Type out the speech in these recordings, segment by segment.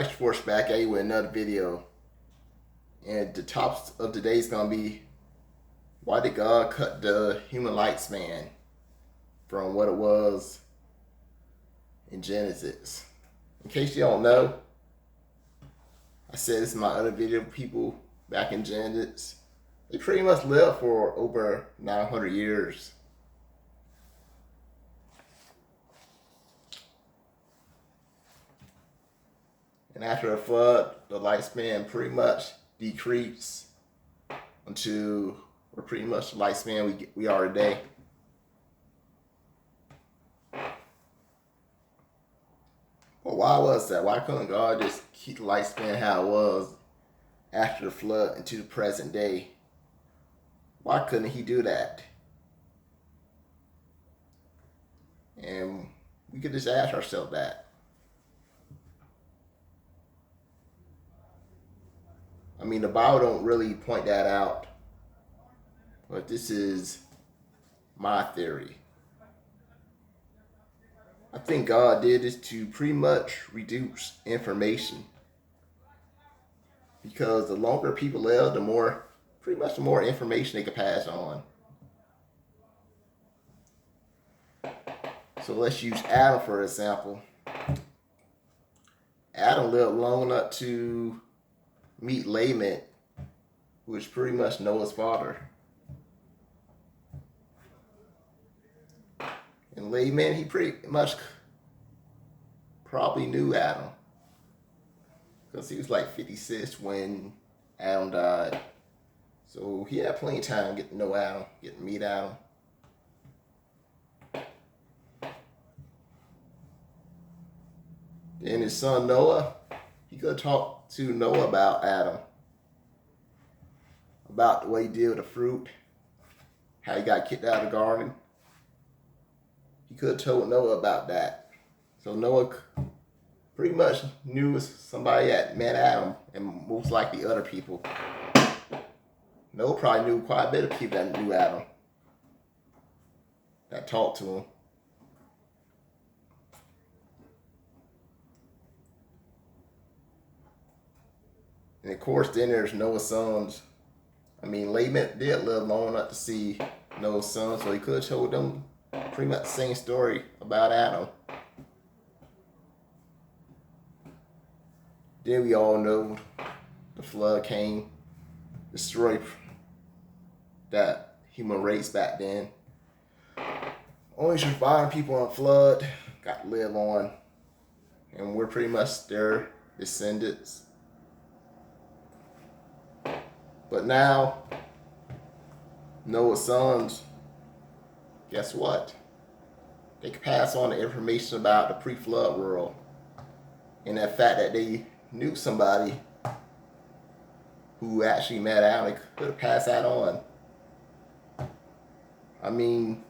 Christ Force back at you with another video. And the topic of today is going to be, why did God cut the human lifespan from what it was in Genesis? In case you don't know, I said this in my other video, people back in Genesis, they pretty much lived for over 900 years. And after the flood, the lifespan pretty much decreased until we're pretty much the lifespan we are today. Well, why was that? Why couldn't God just keep the lifespan how it was after the flood into the present day? Why couldn't he do that? And we could just ask ourselves that. I mean, the Bible don't really point that out, but this is my theory. I think God did this to pretty much reduce information, because the longer people live, the more information they could pass on. So let's use Adam for example. Adam lived long enough to meet Lamech, who is pretty much Noah's father. And Lamech, he pretty much probably knew Adam, because he was like 56 when Adam died. So he had plenty of time to get to know Adam, get to meet Adam. Then his son Noah, he could talk to Noah about Adam, about the way he did with the fruit, how he got kicked out of the garden. He could have told Noah about that. So Noah pretty much knew somebody that met Adam, and most likely other people. Noah probably knew quite a bit of people that knew Adam, that talked to him. And of course, then there's Noah's sons. I mean, Lamech did live long enough to see Noah's sons, so he could have told them pretty much the same story about Adam. Then we all know the flood came, destroyed that human race back then. Only surviving people on the flood got to live on, and we're pretty much their descendants. But now, Noah's sons, guess what? They could pass on the information about the pre-flood world, and that fact that they knew somebody who actually met Adam, they could have passed that on. I mean,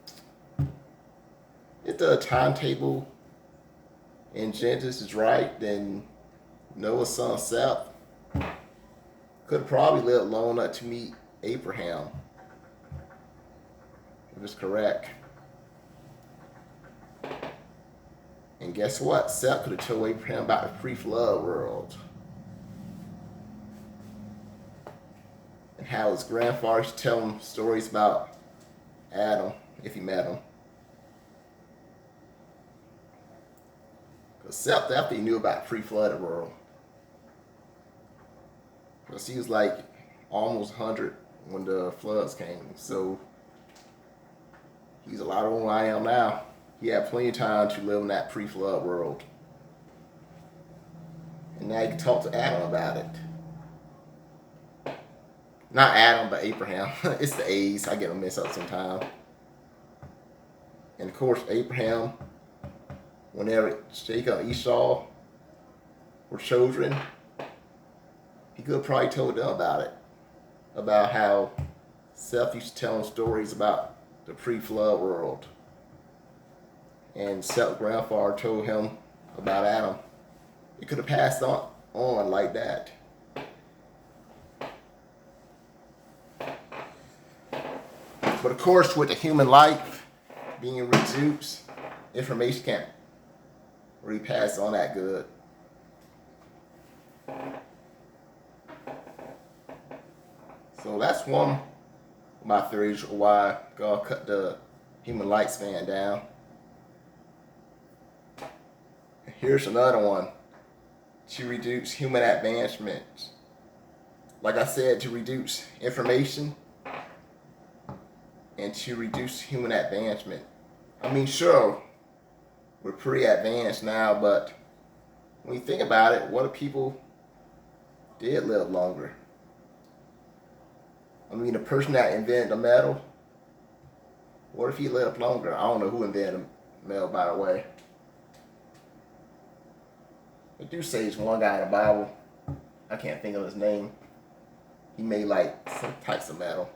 if the timetable in Genesis is right, then Noah's son Seth could have probably lived long enough to meet Abraham. If it's correct. And guess what? Seth could have told Abraham about the pre-flood world, and how his grandfather used to tell him stories about Adam if he met him. Because Seth definitely knew about the pre-flooded world, because he was like almost 100 when the floods came. So he's a lot older than I am now. He had plenty of time to live in that pre-flood world. And now he can talk to Adam about it. Not Adam, but Abraham. It's the A's. I get them mixed up sometimes. And of course, Abraham, whenever Jacob and Esau were children, he could have probably told them about it. About how Seth used to tell them stories about the pre-flood world. And Seth's grandfather told him about Adam. It could have passed on like that. But of course, with the human life being reduced, information can't really pass on that good. So that's one of my theories why God cut the human lifespan down. Here's another one. To reduce human advancement. Like I said, to reduce information and to reduce human advancement. I mean, sure, we're pretty advanced now, but when you think about it, what if people did live longer? I mean, the person that invented the metal, what if he lived longer? I don't know who invented the metal, by the way. They do say it's one guy in the Bible. I can't think of his name. He made like some types of metal.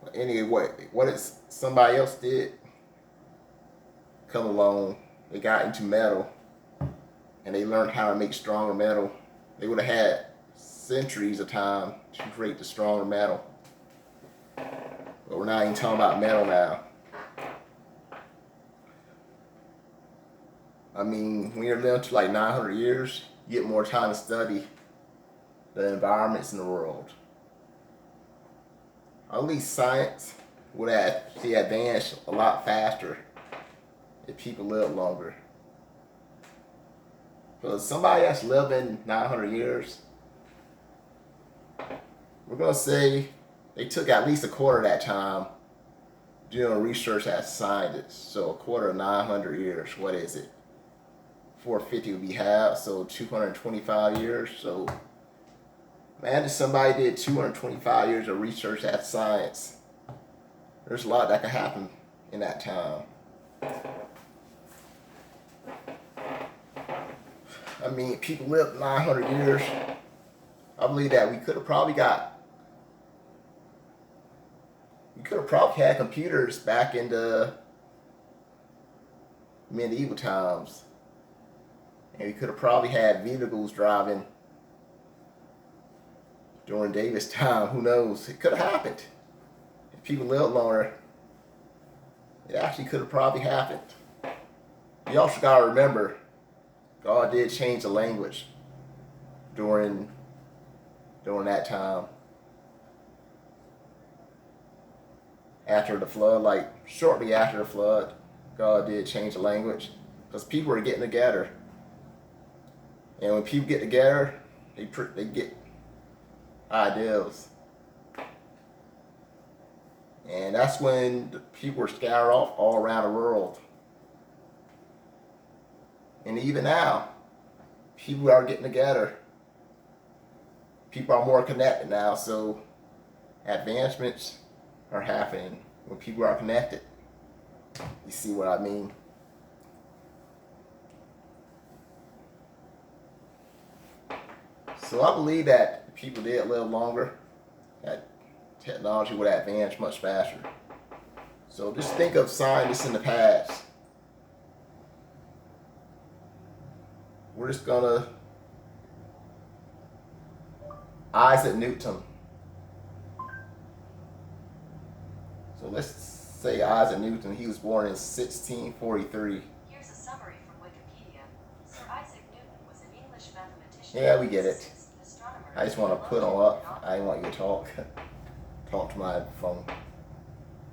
But anyway, what if somebody else did come along? They got into metal and they learned how to make stronger metal. They would have had centuries of time to create the stronger metal. But we're not even talking about metal now. I mean, when you're living to like 900 years, you get more time to study the environments in the world. At least science would actually advance a lot faster if people live longer. Because somebody that's living 900 years, we're going to say they took at least a quarter of that time doing research as scientists. So a quarter of 900 years, what is it? 450 would be half, so 225 years. So imagine somebody did 225 years of research as science. There's a lot that could happen in that time. I mean, people lived 900 years. I believe that we could have probably had computers back in the medieval times. And we could have probably had vehicles driving during David's time. Who knows? It could have happened. If people lived longer, it actually could have probably happened. You also got to remember, God did change the language during that time. After the flood, like shortly after the flood, God did change the language because people were getting together. And when people get together, they get ideas. And that's when the people were scattered off all around the world. And even now, people are getting together. People are more connected now, so advancements are happening when people are connected. You see what I mean? So I believe that if people did live longer, that technology would advance much faster. So just think of scientists in the past. We're just gonna Isaac Newton. So let's say Isaac Newton, he was born in 1643. Here's a summary from Wikipedia. Sir Isaac Newton was an English mathematician. Yeah, we get it. Astronomer. I just want to put on up. I didn't want you to talk. Talk to my phone.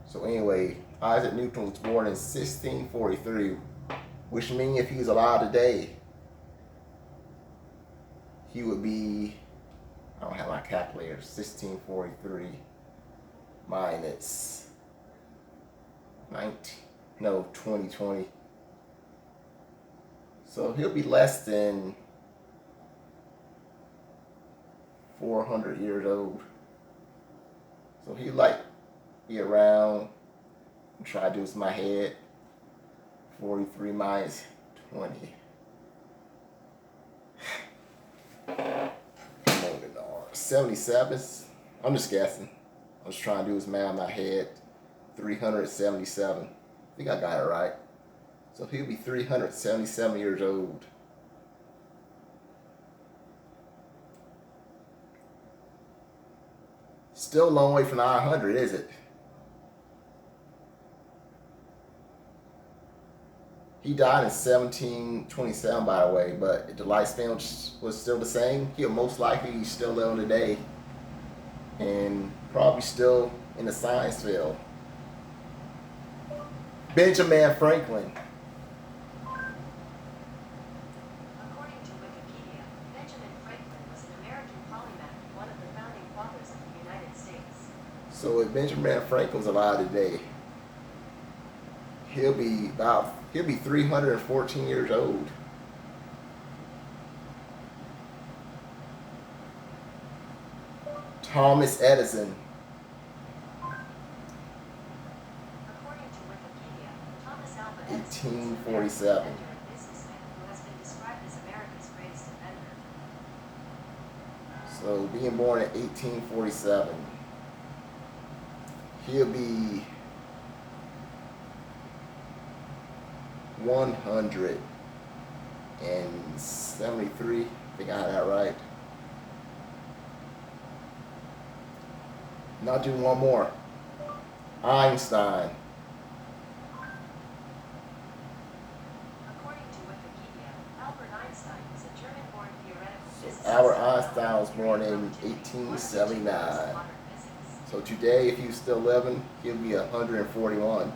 So anyway, Isaac Newton was born in 1643, which means if he was alive today, he would be, I don't have my calculator, 1643 minus 2020. So he'll be less than 400 years old. So he like be around, I'm trying to do this in my head, 43 minus 20. Come on, 77. I'm just guessing. I was trying to do this math in my head. 377. I think I got it right. So he'll be 377 years old. Still a long way from 900, is it? He died in 1727, by the way, but the lifespan was still the same. He'll most likely be still living today and probably still in the science field. Benjamin Franklin. According to Wikipedia, Benjamin Franklin was an American polymath, one of the founding fathers of the United States. So if Benjamin Franklin's alive today, he'll be 314 years old. Thomas Edison. According to Wikipedia, Thomas Alva Edison was an 1847. American inventor and businessman who has been described as America's greatest inventor. So being born in 1847, he'll be 173. I think I had that right. Now do one more. Einstein. According to Wikipedia, Albert Einstein was a German-born theoretical physicist. Albert Einstein was born in 1879. So today, if he was still living, he'll be 141.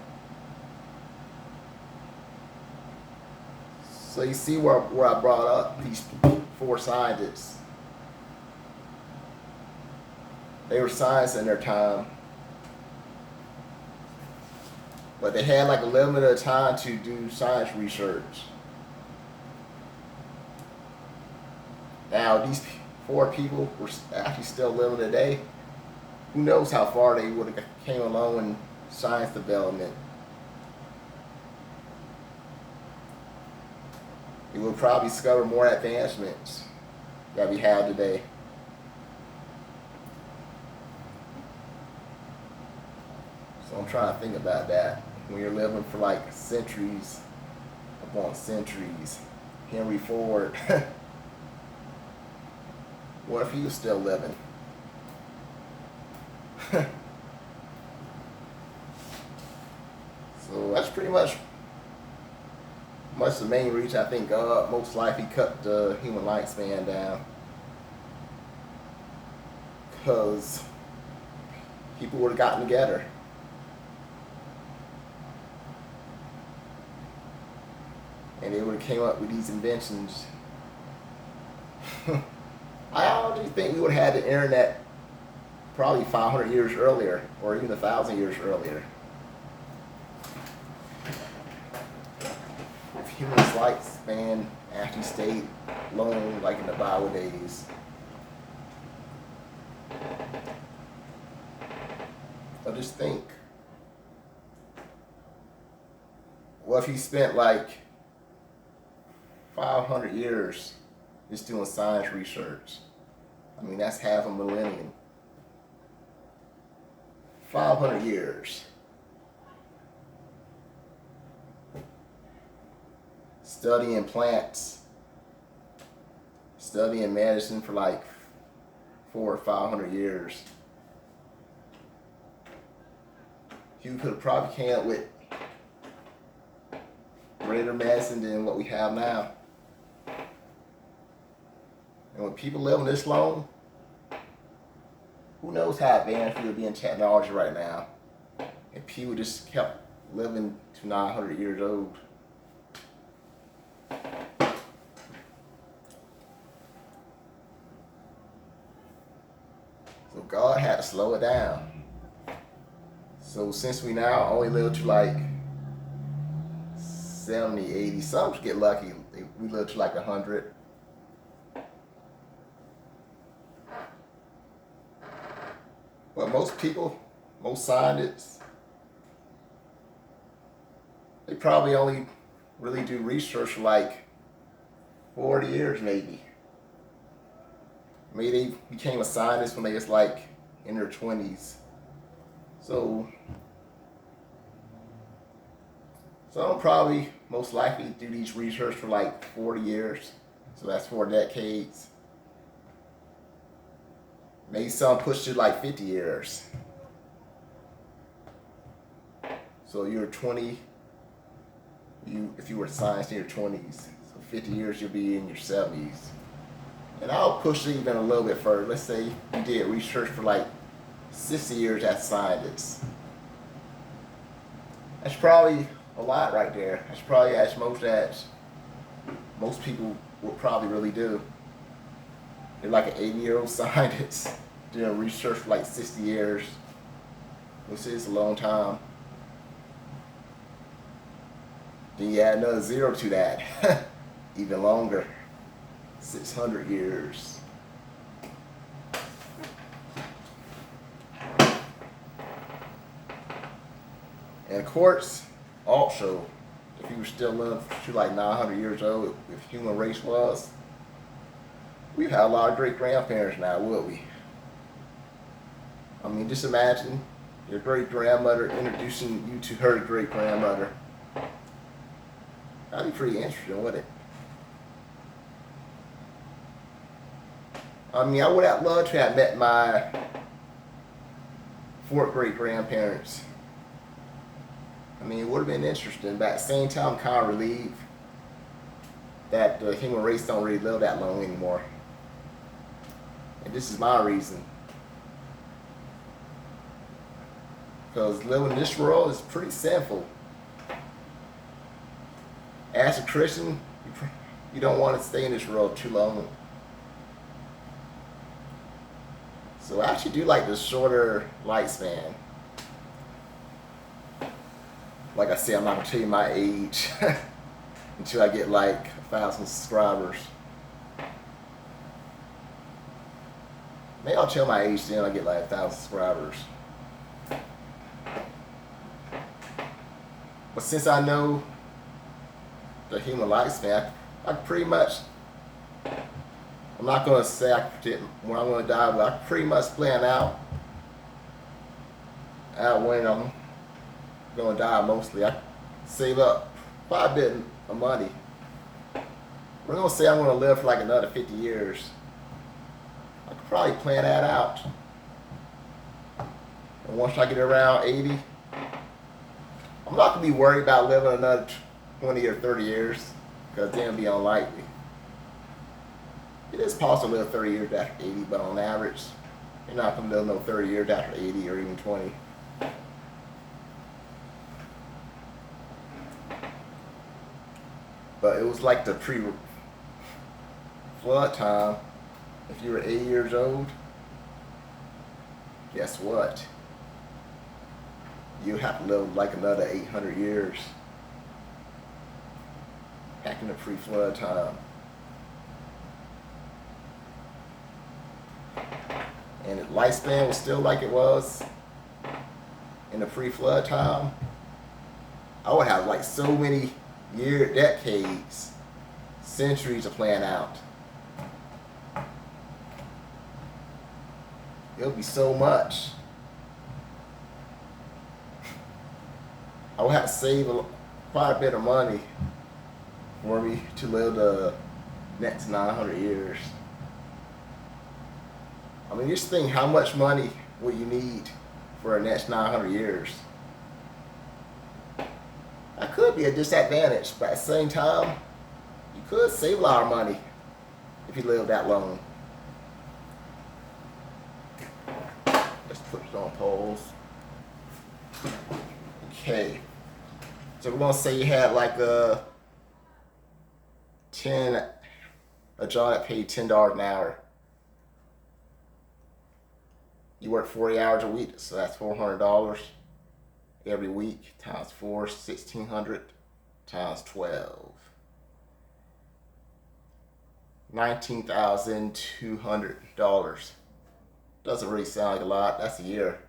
So you see where I brought up these 4 scientists. They were scientists in their time, but they had like a limited time to do science research. Now these 4 people were actually still living today. Who knows how far they would have came along in science development. We will probably discover more advancements that we have today. So I'm trying to think about that. When you're living for like centuries upon centuries. Henry Ford. What if he was still living? So that's pretty much the main reason I think God most likely cut the human lifespan down, because people would have gotten together. And they would have came up with these inventions. I honestly think we would have had the internet probably 500 years earlier, or even 1,000 years earlier. If humans' lifespan actually stayed long, like in the Bible days. But just think, what if you spent like 500 years just doing science research? I mean, that's half a millennium. 500 years. Studying plants, studying medicine for like 400 or 500 years. You could have probably came up with greater medicine than what we have now. And when people living this long, who knows how advanced we would be in technology right now if people just kept living to 900 years old. So God had to slow it down. So since we now only live to like 70, 80, some get lucky, we live to like 100. But most people, most scientists, they probably only really do research for like 40 years maybe. Maybe they became a scientist when they was like in their 20s. So I'm probably most likely do these research for like 40 years. So that's 4 decades. Maybe some push to like 50 years. So you're 20, if you were science in your 20s. So 50 years, you'll be in your 70s. And I'll push it even a little bit further. Let's say you did research for like 60 years as scientists. That's probably a lot right there. That's probably as most people would probably really do. You're like an 80-year-old scientist doing research for like 60 years, which is a long time. Then you add another zero to that, even longer, 600 years. And of course, also, if you were still living to like 900 years old, if human race was, we'd have a lot of great grandparents now, would we? I mean, just imagine your great grandmother introducing you to her great grandmother. That'd be pretty interesting, wouldn't it? I mean, I would have loved to have met my fourth great grandparents. I mean, it would have been interesting, but at the same time, I'm kind of relieved that the human race don't really live that long anymore. And this is my reason. Because living in this world is pretty sinful. As a Christian, you don't want to stay in this world too long. So I actually do like the shorter lifespan. Like I said, I'm not going to tell you my age until I get like 1,000 subscribers. Maybe I'll tell my age then I get like 1,000 subscribers. But since I know the human lifespan, I pretty much, I'm not going to say I predict when I'm going to die, but I pretty much plan out when I'm going to die mostly. I save up quite a bit of money. We're going to say I'm going to live for like another 50 years. I could probably plan that out. And once I get around 80, I'm not going to be worried about living another 20 or 30 years, because then it'll be unlikely. It is possible to live 30 years after 80, but on average, you're not going to live no 30 years after 80 or even 20. But it was like the pre-flood time. If you were 8 years old, guess what? You have to live like another 800 years. Back in the pre-flood time. And the lifespan was still like it was in the pre-flood time. I would have like so many years, decades, centuries to plan out. It'll be so much. I would have to save quite a bit of money for me to live the next 900 years. I mean, just think how much money will you need for the next 900 years? That could be a disadvantage, but at the same time, you could save a lot of money if you live that long. Let's put it on pause. Okay. So we're gonna say you had like a job that paid $10 an hour. You work 40 hours a week, so that's $400 every week times 4, 1,600 times 12. $19,200. Doesn't really sound like a lot. That's a year.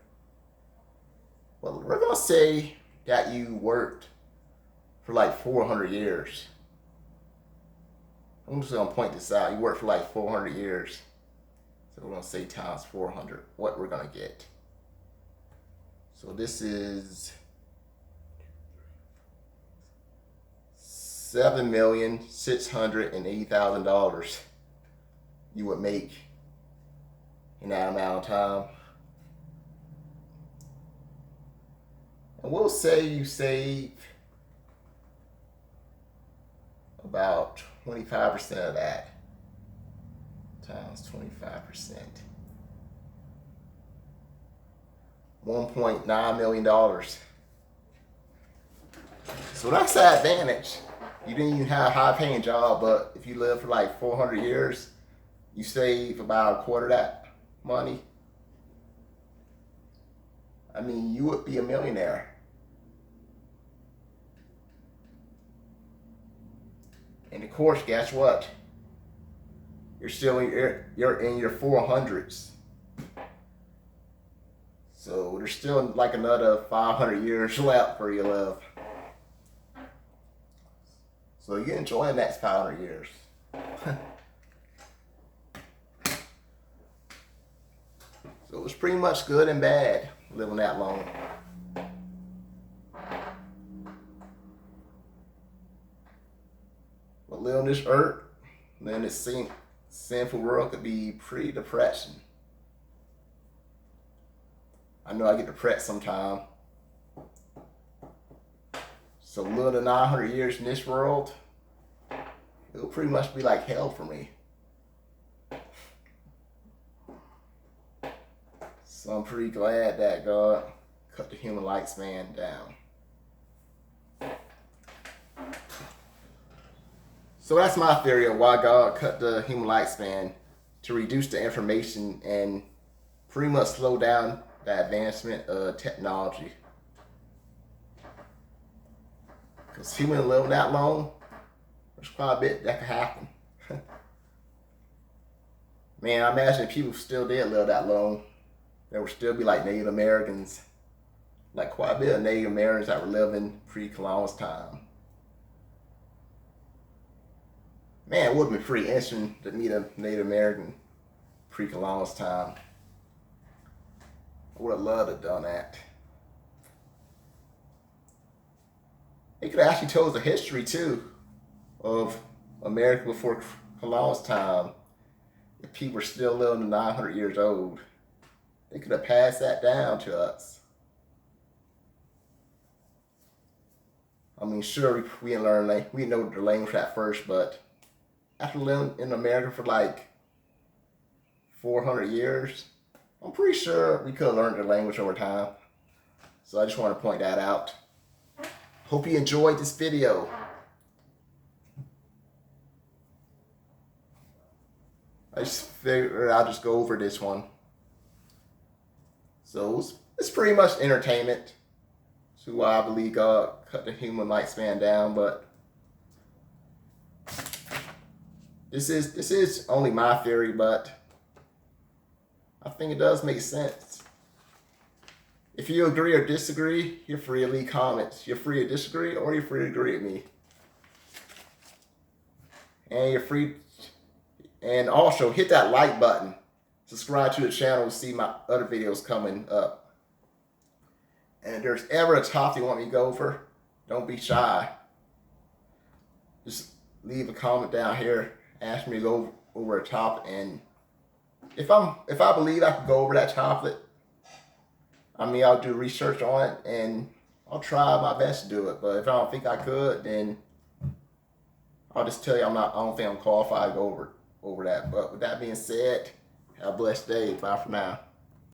Well, we're gonna say that you worked for like 400 years. I'm just gonna point this out. You worked for like 400 years. So we're gonna say times 400. What we're gonna get. So this is $7,680,000 you would make in that amount of time. And we'll say you save about 25% of that times 25%. $1.9 million. So that's the advantage. You didn't even have a high paying job, but if you live for like 400 years, you save about a quarter of that money. I mean, you would be a millionaire. And of course, guess what? You're in your 400s. So there's still like another 500 years left for you to live. So you're enjoying that 500 years. So it's pretty much good and bad living that long. But living on this earth, living this sinful world could be pretty depressing. I know I get depressed sometimes. So living 900 years in this world, it'll pretty much be like hell for me. So I'm pretty glad that God cut the human lifespan down. So that's my theory of why God cut the human lifespan, to reduce the information and pretty much slow down the advancement of technology. Because humans live that long, there's quite a bit that could happen. Man, I imagine if people still did live that long, there would still be like Native Americans, like quite a bit of Native Americans that were living pre-Columbus time. Man, it would have been pretty interesting to meet a Native American pre-Columbus time. I would have loved to have done that. They could have actually told the history too of America before Columbus time. If people were still living to 900 years old, they could have passed that down to us. I mean, sure, we didn't learn, we didn't know the language at first, but after living in America for like 400 years, I'm pretty sure we could have learned the language over time. So I just want to point that out. Hope you enjoyed this video. I just figured I'll just go over this one. So it's pretty much entertainment. So why I believe God cut the human lifespan down, but this is only my theory, but I think it does make sense. If you agree or disagree, you're free to leave comments. You're free to disagree or you're free to agree with me. And you're free, and also hit that like button. Subscribe to the channel to see my other videos coming up. And if there's ever a topic you want me to go over, don't be shy. Just leave a comment down here. Ask me to go over a topic, and if I believe I can go over that topic, I mean, I'll do research on it and I'll try my best to do it. But if I don't think I could, then I'll just tell you I don't think I'm qualified to go over that. But with that being said, have a blessed day. Bye for now.